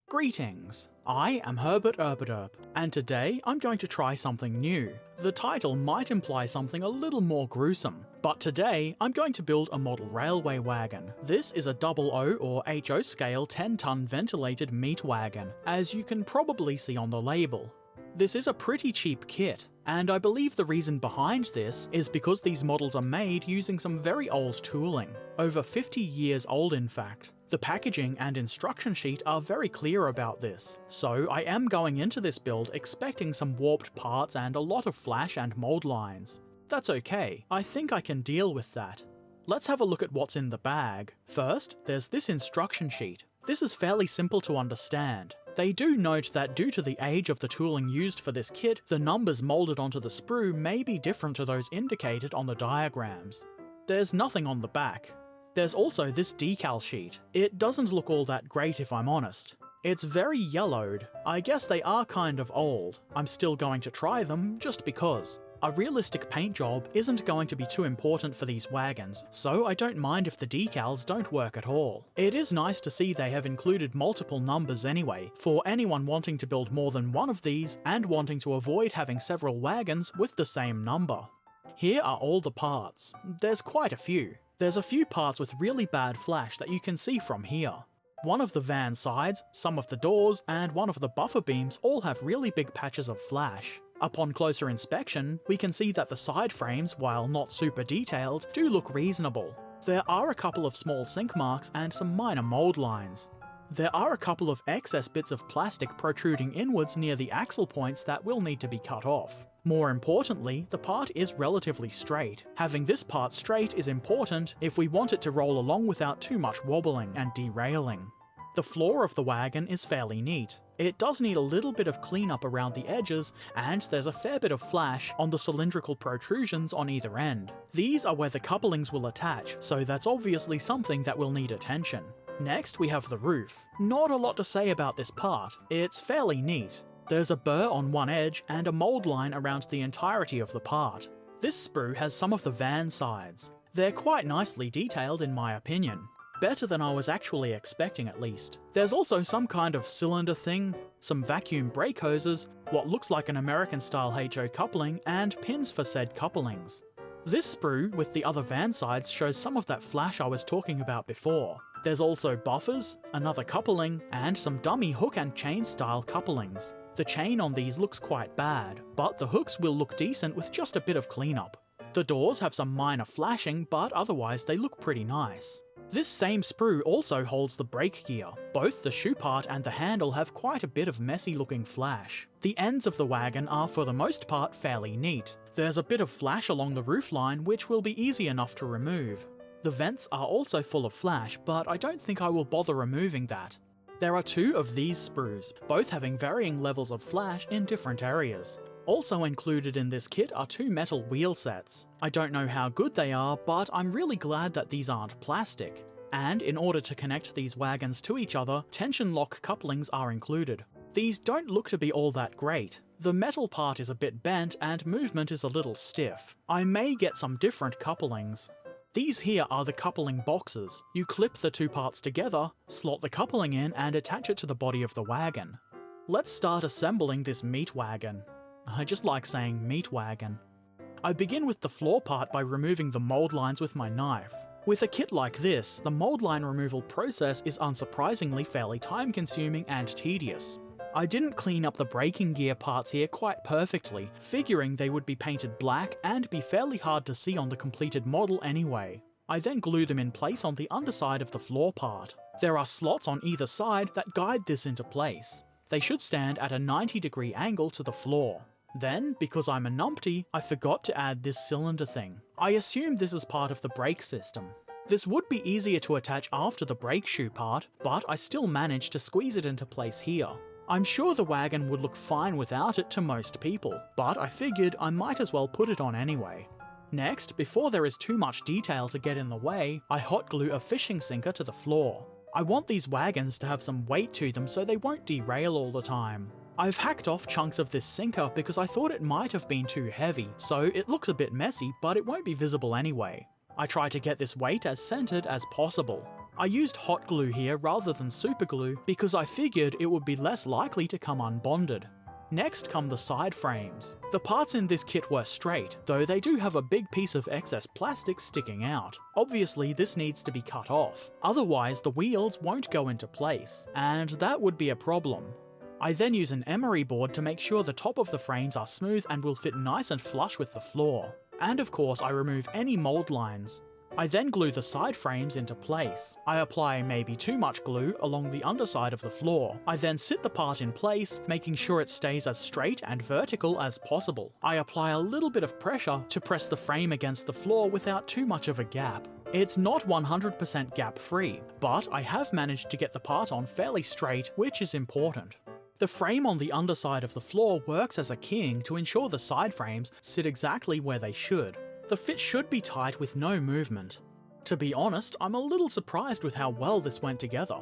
Greetings, I am Herbert Erpaderp, and today I'm going to try something new. The title might imply something a little more gruesome, but today I'm going to build a model railway wagon. This is a 00 or HO scale 10-ton ventilated meat wagon, as you can probably see on the label. This is a pretty cheap kit, and I believe the reason behind this is because these models are made using some very old tooling, over 50 years old in fact. The packaging and instruction sheet are very clear about this, so I am going into this build expecting some warped parts and a lot of flash and mould lines. That's okay, I think I can deal with that. Let's have a look at what's in the bag. First, there's this instruction sheet. This is fairly simple to understand. They do note that due to the age of the tooling used for this kit, the numbers moulded onto the sprue may be different to those indicated on the diagrams. There's nothing on the back. There's also this decal sheet. It doesn't look all that great if I'm honest. It's very yellowed. I guess they are kind of old. I'm still going to try them just because. A realistic paint job isn't going to be too important for these wagons, so I don't mind if the decals don't work at all. It is nice to see they have included multiple numbers anyway, for anyone wanting to build more than one of these and wanting to avoid having several wagons with the same number. Here are all the parts. There's quite a few. There's a few parts with really bad flash that you can see from here. One of the van sides, some of the doors, and one of the buffer beams all have really big patches of flash. Upon closer inspection, we can see that the side frames, while not super detailed, do look reasonable. There are a couple of small sink marks and some minor mould lines. There are a couple of excess bits of plastic protruding inwards near the axle points that will need to be cut off. More importantly, the part is relatively straight. Having this part straight is important if we want it to roll along without too much wobbling and derailing. The floor of the wagon is fairly neat. It does need a little bit of cleanup around the edges, and there's a fair bit of flash on the cylindrical protrusions on either end. These are where the couplings will attach, so that's obviously something that will need attention. Next, we have the roof. Not a lot to say about this part. It's fairly neat. There's a burr on one edge and a mould line around the entirety of the part. This sprue has some of the van sides. They're quite nicely detailed in my opinion. Better than I was actually expecting at least. There's also some kind of cylinder thing, some vacuum brake hoses, what looks like an American style HO coupling, and pins for said couplings. This sprue with the other van sides shows some of that flash I was talking about before. There's also buffers, another coupling, and some dummy hook and chain style couplings. The chain on these looks quite bad, but the hooks will look decent with just a bit of cleanup. The doors have some minor flashing, but otherwise they look pretty nice. This same sprue also holds the brake gear. Both the shoe part and the handle have quite a bit of messy looking flash. The ends of the wagon are for the most part fairly neat. There's a bit of flash along the roofline which will be easy enough to remove. The vents are also full of flash, but I don't think I will bother removing that. There are two of these sprues, both having varying levels of flash in different areas. Also included in this kit are two metal wheel sets. I don't know how good they are, but I'm really glad that these aren't plastic. And in order to connect these wagons to each other, tension lock couplings are included. These don't look to be all that great. The metal part is a bit bent and movement is a little stiff. I may get some different couplings. These here are the coupling boxes. You clip the two parts together, slot the coupling in and attach it to the body of the wagon. Let's start assembling this meat wagon. I just like saying meat wagon. I begin with the floor part by removing the mould lines with my knife. With a kit like this, the mould line removal process is unsurprisingly fairly time consuming and tedious. I didn't clean up the braking gear parts here quite perfectly, figuring they would be painted black and be fairly hard to see on the completed model anyway. I then glue them in place on the underside of the floor part. There are slots on either side that guide this into place. They should stand at a 90-degree angle to the floor. Then, because I'm a numpty, I forgot to add this cylinder thing. I assumed this is part of the brake system. This would be easier to attach after the brake shoe part, but I still managed to squeeze it into place here. I'm sure the wagon would look fine without it to most people, but I figured I might as well put it on anyway. Next, before there is too much detail to get in the way, I hot glue a fishing sinker to the floor. I want these wagons to have some weight to them so they won't derail all the time. I've hacked off chunks of this sinker because I thought it might have been too heavy, so it looks a bit messy, but it won't be visible anyway. I try to get this weight as centered as possible. I used hot glue here rather than super glue because I figured it would be less likely to come unbonded. Next come the side frames. The parts in this kit were straight, though they do have a big piece of excess plastic sticking out. Obviously this needs to be cut off, otherwise the wheels won't go into place, and that would be a problem. I then use an emery board to make sure the top of the frames are smooth and will fit nice and flush with the floor. And of course I remove any mould lines. I then glue the side frames into place. I apply maybe too much glue along the underside of the floor. I then sit the part in place, making sure it stays as straight and vertical as possible. I apply a little bit of pressure to press the frame against the floor without too much of a gap. It's not 100% gap free, but I have managed to get the part on fairly straight, which is important. The frame on the underside of the floor works as a keying to ensure the side frames sit exactly where they should. The fit should be tight with no movement. To be honest, I'm a little surprised with how well this went together.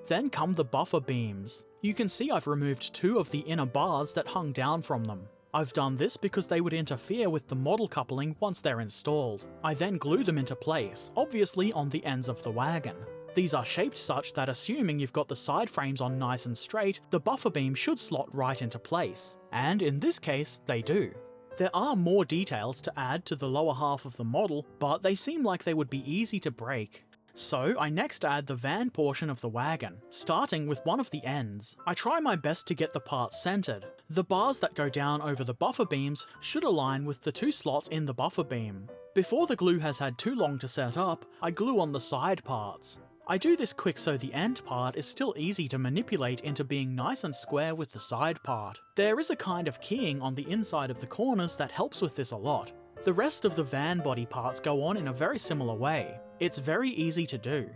Then come the buffer beams. You can see I've removed 2 of the inner bars that hung down from them. I've done this because they would interfere with the model coupling once they're installed. I then glue them into place, obviously on the ends of the wagon. These are shaped such that assuming you've got the side frames on nice and straight, the buffer beam should slot right into place. And in this case, they do. There are more details to add to the lower half of the model, but they seem like they would be easy to break. So I next add the van portion of the wagon, starting with one of the ends. I try my best to get the part centered. The bars that go down over the buffer beams should align with the 2 slots in the buffer beam. Before the glue has had too long to set up, I glue on the side parts. I do this quick so the end part is still easy to manipulate into being nice and square with the side part. There is a kind of keying on the inside of the corners that helps with this a lot. The rest of the van body parts go on in a very similar way. It's very easy to do.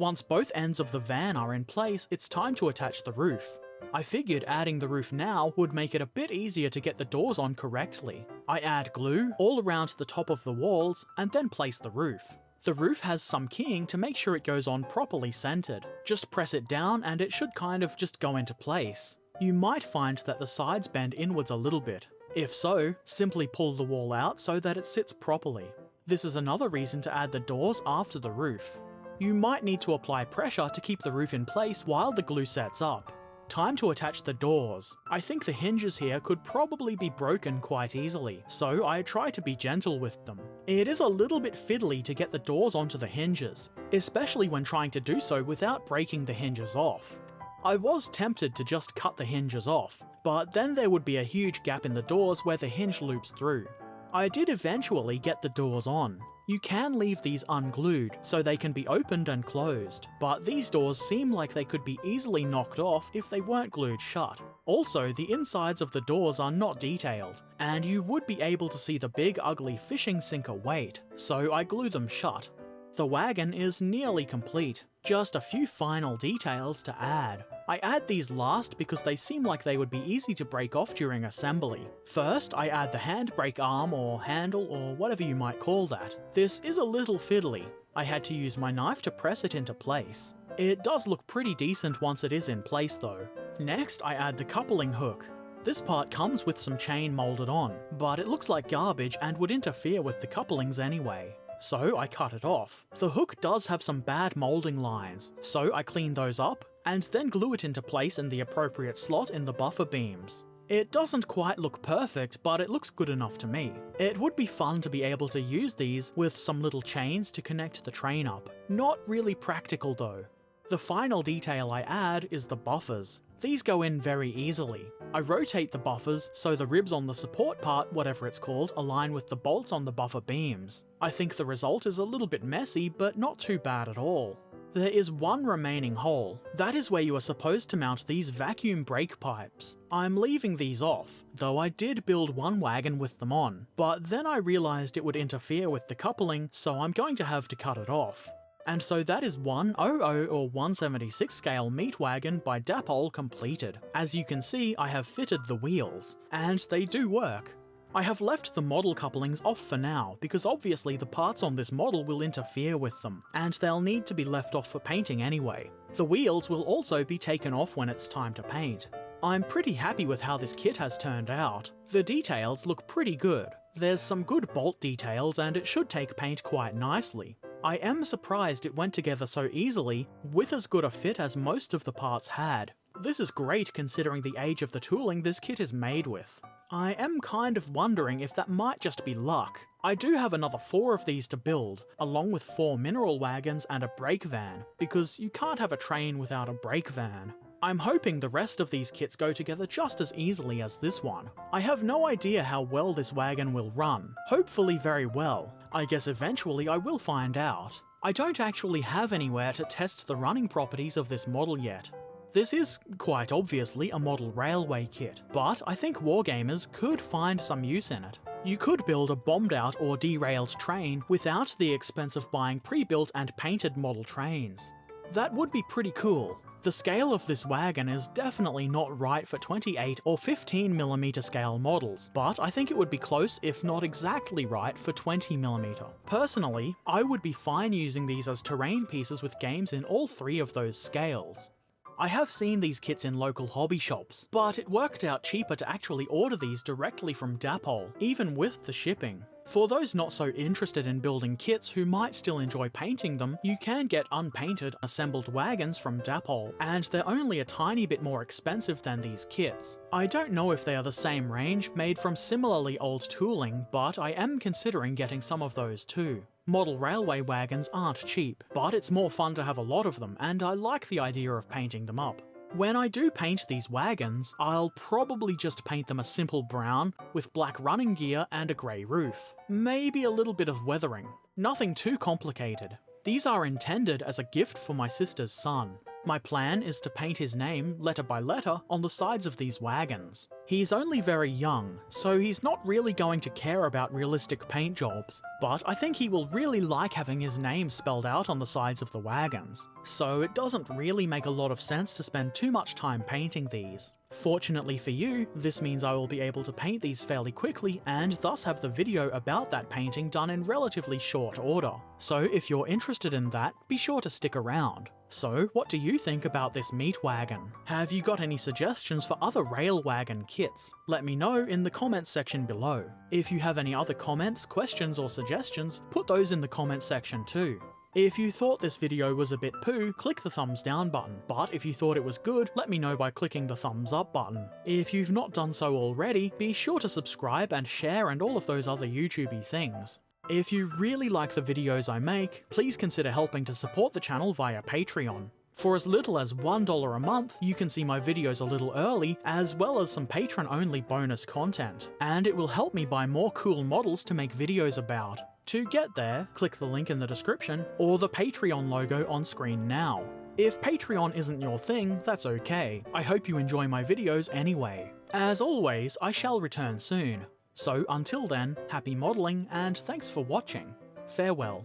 Once both ends of the van are in place, it's time to attach the roof. I figured adding the roof now would make it a bit easier to get the doors on correctly. I add glue all around the top of the walls and then place the roof. The roof has some keying to make sure it goes on properly centered. Just press it down and it should kind of just go into place. You might find that the sides bend inwards a little bit. If so, simply pull the wall out so that it sits properly. This is another reason to add the doors after the roof. You might need to apply pressure to keep the roof in place while the glue sets up. Time to attach the doors. I think the hinges here could probably be broken quite easily, so I try to be gentle with them. It is a little bit fiddly to get the doors onto the hinges, especially when trying to do so without breaking the hinges off. I was tempted to just cut the hinges off, but then there would be a huge gap in the doors where the hinge loops through. I did eventually get the doors on. You can leave these unglued, so they can be opened and closed, but these doors seem like they could be easily knocked off if they weren't glued shut. Also, the insides of the doors are not detailed, and you would be able to see the big ugly fishing sinker weight, so I glue them shut. The wagon is nearly complete, just a few final details to add. I add these last because they seem like they would be easy to break off during assembly. First, I add the handbrake arm or handle or whatever you might call that. This is a little fiddly. I had to use my knife to press it into place. It does look pretty decent once it is in place though. Next, I add the coupling hook. This part comes with some chain moulded on, but it looks like garbage and would interfere with the couplings anyway. So I cut it off. The hook does have some bad moulding lines, so I clean those up and then glue it into place in the appropriate slot in the buffer beams. It doesn't quite look perfect, but it looks good enough to me. It would be fun to be able to use these with some little chains to connect the train up. Not really practical though. The final detail I add is the buffers. These go in very easily. I rotate the buffers so the ribs on the support part, whatever it's called, align with the bolts on the buffer beams. I think the result is a little bit messy, but not too bad at all. There is one remaining hole. That is where you are supposed to mount these vacuum brake pipes. I'm leaving these off, though I did build one wagon with them on, but then I realised it would interfere with the coupling, so I'm going to have to cut it off. And so that is 100 or 176 scale meat wagon by Dapol completed. As you can see, I have fitted the wheels, and they do work. I have left the model couplings off for now, because obviously the parts on this model will interfere with them, and they'll need to be left off for painting anyway. The wheels will also be taken off when it's time to paint. I'm pretty happy with how this kit has turned out. The details look pretty good. There's some good bolt details and it should take paint quite nicely. I am surprised it went together so easily, with as good a fit as most of the parts had. This is great considering the age of the tooling this kit is made with. I am kind of wondering if that might just be luck. I do have another 4 of these to build, along with 4 mineral wagons and a brake van, because you can't have a train without a brake van. I'm hoping the rest of these kits go together just as easily as this one. I have no idea how well this wagon will run, hopefully very well. I guess eventually I will find out. I don't actually have anywhere to test the running properties of this model yet. This is, quite obviously, a model railway kit, but I think wargamers could find some use in it. You could build a bombed out or derailed train without the expense of buying pre-built and painted model trains. That would be pretty cool. The scale of this wagon is definitely not right for 28 or 15mm scale models, but I think it would be close if not exactly right for 20mm. Personally, I would be fine using these as terrain pieces with games in all 3 of those scales. I have seen these kits in local hobby shops, but it worked out cheaper to actually order these directly from Dapol, even with the shipping. For those not so interested in building kits who might still enjoy painting them, you can get unpainted, assembled wagons from Dapol, and they're only a tiny bit more expensive than these kits. I don't know if they are the same range, made from similarly old tooling, but I am considering getting some of those too. Model railway wagons aren't cheap, but it's more fun to have a lot of them, and I like the idea of painting them up. When I do paint these wagons, I'll probably just paint them a simple brown, with black running gear and a grey roof. Maybe a little bit of weathering. Nothing too complicated. These are intended as a gift for my sister's son. My plan is to paint his name, letter by letter, on the sides of these wagons. He's only very young, so he's not really going to care about realistic paint jobs, but I think he will really like having his name spelled out on the sides of the wagons. So it doesn't really make a lot of sense to spend too much time painting these. Fortunately for you, this means I will be able to paint these fairly quickly and thus have the video about that painting done in relatively short order. So if you're interested in that, be sure to stick around. So, what do you think about this meat wagon? Have you got any suggestions for other rail wagon kits? Let me know in the comments section below. If you have any other comments, questions or suggestions, put those in the comments section too. If you thought this video was a bit poo, click the thumbs down button, but if you thought it was good, let me know by clicking the thumbs up button. If you've not done so already, be sure to subscribe and share and all of those other YouTubey things. If you really like the videos I make, please consider helping to support the channel via Patreon. For as little as $1 a month, you can see my videos a little early, as well as some patron-only bonus content, and it will help me buy more cool models to make videos about. To get there, click the link in the description, or the Patreon logo on screen now. If Patreon isn't your thing, that's okay. I hope you enjoy my videos anyway. As always, I shall return soon. So until then, happy modelling and thanks for watching. Farewell.